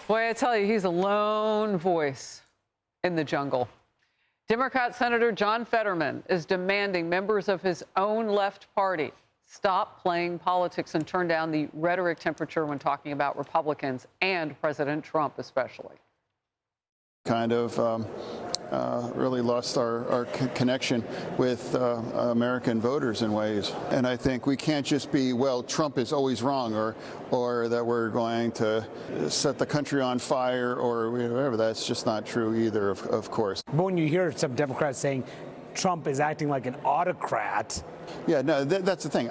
Boy, I tell you, he's a lone voice in the jungle. Democrat Senator John Fetterman is demanding members of his own left party stop playing politics and turn down the rhetoric temperature when talking about Republicans and President Trump especially. Kind of really lost our connection with American voters in ways. And I think we can't just be, well, Trump is always wrong, or that we're going to set the country on fire or whatever. That's just not true either, of course. But when you hear some Democrats saying Trump is acting like an autocrat. Yeah, no, that's the thing.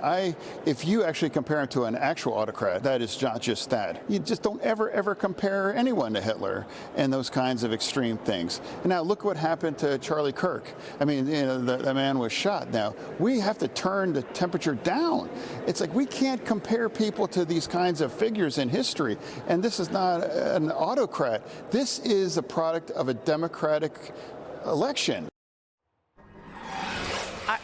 If you actually compare him to an actual autocrat, that is not just that. You just don't ever compare anyone to Hitler and those kinds of extreme things. And now look what happened to Charlie Kirk. I mean, you know, the man was shot. Now, we have to turn the temperature down. It's like we can't compare people to these kinds of figures in history. And this is not an autocrat. This is a product of a democratic election.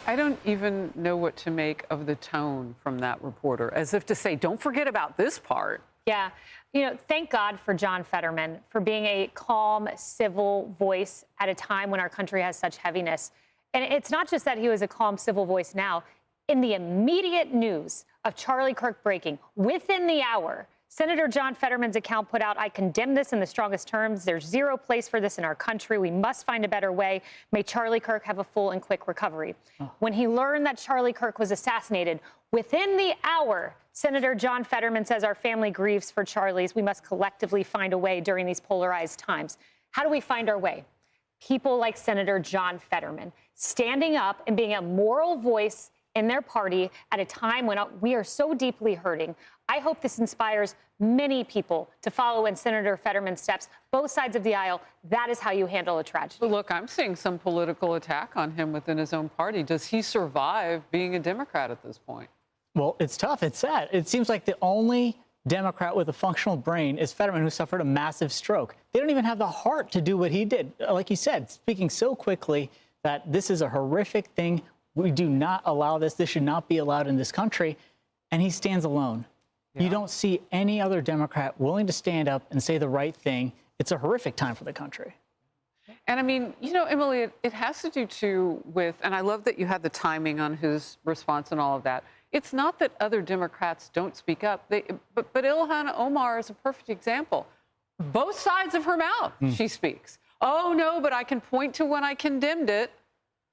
I don't even know what to make of the tone from that reporter, as if to say, don't forget about this part. Yeah. You know, thank God for John Fetterman for being a calm, civil voice at a time when our country has such heaviness. And it's not just that he was a calm, civil voice now. In the immediate news of Charlie Kirk breaking, within the hour, Senator John Fetterman's account put out, "I condemn this in the strongest terms. There's zero place for this in our country. We must find a better way. May Charlie Kirk have a full and quick recovery." When he learned that Charlie Kirk was assassinated, within the hour, Senator John Fetterman says, "Our family grieves for Charlie's. We must collectively find a way during these polarized times." How do we find our way? People like Senator John Fetterman standing up and being a moral voice in their party at a time when we are so deeply hurting. I hope this inspires many people to follow in Senator Fetterman's steps, both sides of the aisle. That is how you handle a tragedy. Look, I'm seeing some political attack on him within his own party. Does he survive being a Democrat at this point? Well, it's tough. It's sad. It seems like the only Democrat with a functional brain is Fetterman, who suffered a massive stroke. They don't even have the heart to do what he did. Like you said, speaking so quickly that this is a horrific thing. We do not allow this. This should not be allowed in this country. And he stands alone. Yeah. You don't see any other Democrat willing to stand up and say the right thing. It's a horrific time for the country. And I mean, you know, Emily, it has to do too with, and I love that you had the timing on his response and all of that. It's not that other Democrats don't speak up, but Ilhan Omar is a perfect example. Both sides of her mouth, she speaks. Oh, no, but I can point to when I condemned it.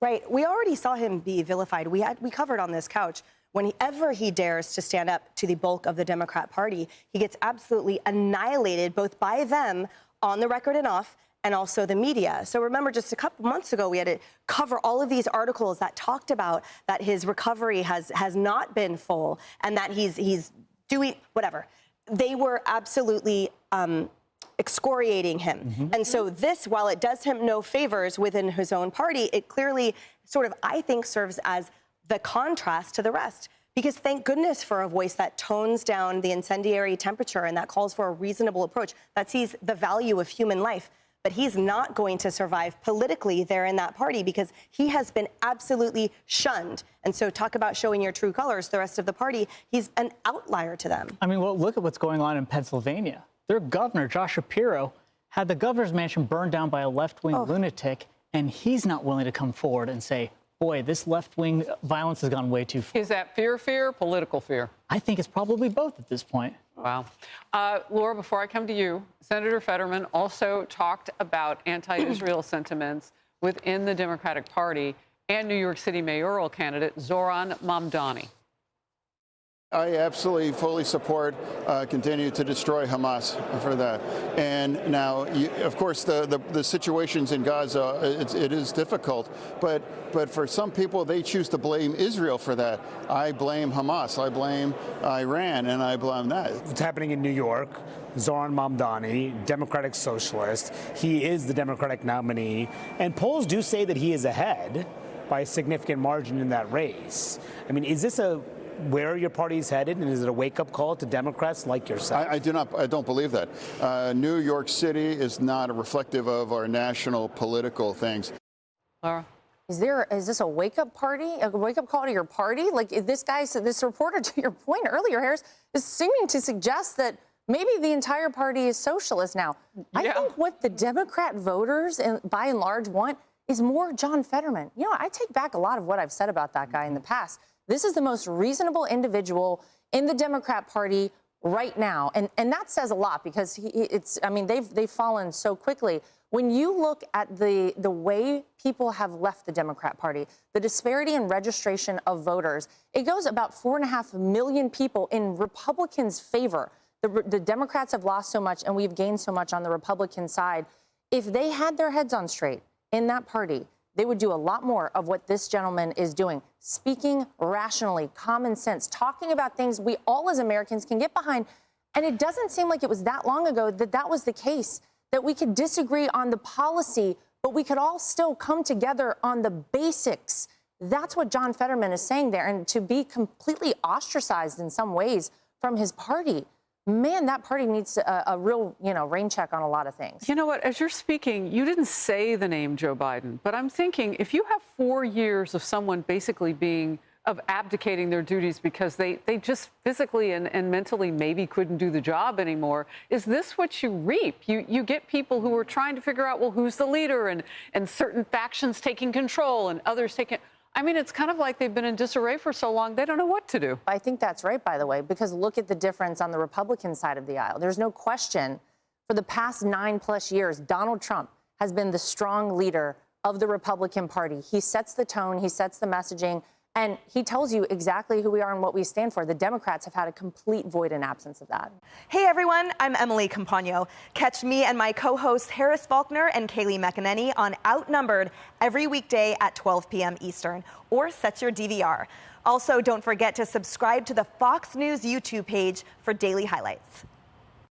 Right. We already saw him be vilified. We covered on this couch. Whenever he dares to stand up to the bulk of the Democrat Party, he gets absolutely annihilated, both by them on the record and off, and also the media. So remember, just a couple months ago, we had to cover all of these articles that talked about that his recovery has not been full and that he's doing whatever. They were absolutely excoriating him. And so this, while it does him no favors within his own party, it clearly sort of, I think, serves as the contrast to the rest. Because thank goodness for a voice that tones down the incendiary temperature and that calls for a reasonable approach, that sees the value of human life. But he's not going to survive politically there in that party because he has been absolutely shunned. And so talk about showing your true colors, the rest of the party, he's an outlier to them. I mean, well, look at what's going on in Pennsylvania. Their governor, Josh Shapiro, had the governor's mansion burned down by a left-wing lunatic, and he's not willing to come forward and say, boy, this left-wing violence has gone way too far. Is that fear, political fear? I think it's probably both at this point. Wow. Laura, before I come to you, Senator Fetterman also talked about anti-Israel sentiments within the Democratic Party and New York City mayoral candidate Zoran Mamdani. I absolutely fully support continue to destroy Hamas for that. And now, of course, the situations in Gaza, it is difficult. But for some people, they choose to blame Israel for that. I blame Hamas. I blame Iran, and I blame that. It's happening in New York. Zoran Mamdani, Democratic Socialist. He is the Democratic nominee. And polls do say that he is ahead by a significant margin in that race. I mean, is this where your party's headed, and is it a wake-up call to Democrats like yourself? I don't believe that. New York City is not reflective of our national political things. Laura? Is this a wake-up call to your party? Like this reporter, to your point earlier, Harris, is seeming to suggest that maybe the entire party is socialist now. I think what the Democrat voters, by and large, want is more John Fetterman. You know, I take back a lot of what I've said about that guy in the past. This is the most reasonable individual in the Democrat Party right now. And that says a lot because they've fallen so quickly. When you look at the way people have left the Democrat Party, the disparity in registration of voters, it goes about 4.5 million people in Republicans' favor. The Democrats have lost so much and we've gained so much on the Republican side. If they had their heads on straight in that party, they would do a lot more of what this gentleman is doing, speaking rationally, common sense, talking about things we all as Americans can get behind. And it doesn't seem like it was that long ago that that was the case, that we could disagree on the policy, but we could all still come together on the basics. That's what John Fetterman is saying there. And to be completely ostracized in some ways from his party, man, that party needs a real, rain check on a lot of things. You know what? As you're speaking, you didn't say the name Joe Biden, but I'm thinking if you have 4 years of someone basically abdicating their duties because they just physically and mentally maybe couldn't do the job anymore, is this what you reap? You get people who are trying to figure out, well, who's the leader and certain factions taking control and others taking. I mean, it's kind of like they've been in disarray for so long, they don't know what to do. I think that's right, by the way, because look at the difference on the Republican side of the aisle. There's no question for the past 9+ years, Donald Trump has been the strong leader of the Republican Party. He sets the tone, he sets the messaging, and he tells you exactly who we are and what we stand for. The Democrats have had a complete void and absence of that. Hey everyone, I'm Emily Compagno. Catch me and my co-hosts Harris Faulkner and Kaylee McEnany on Outnumbered every weekday at 12 p.m. Eastern, or set your DVR. Also, don't forget to subscribe to the Fox News YouTube page for daily highlights.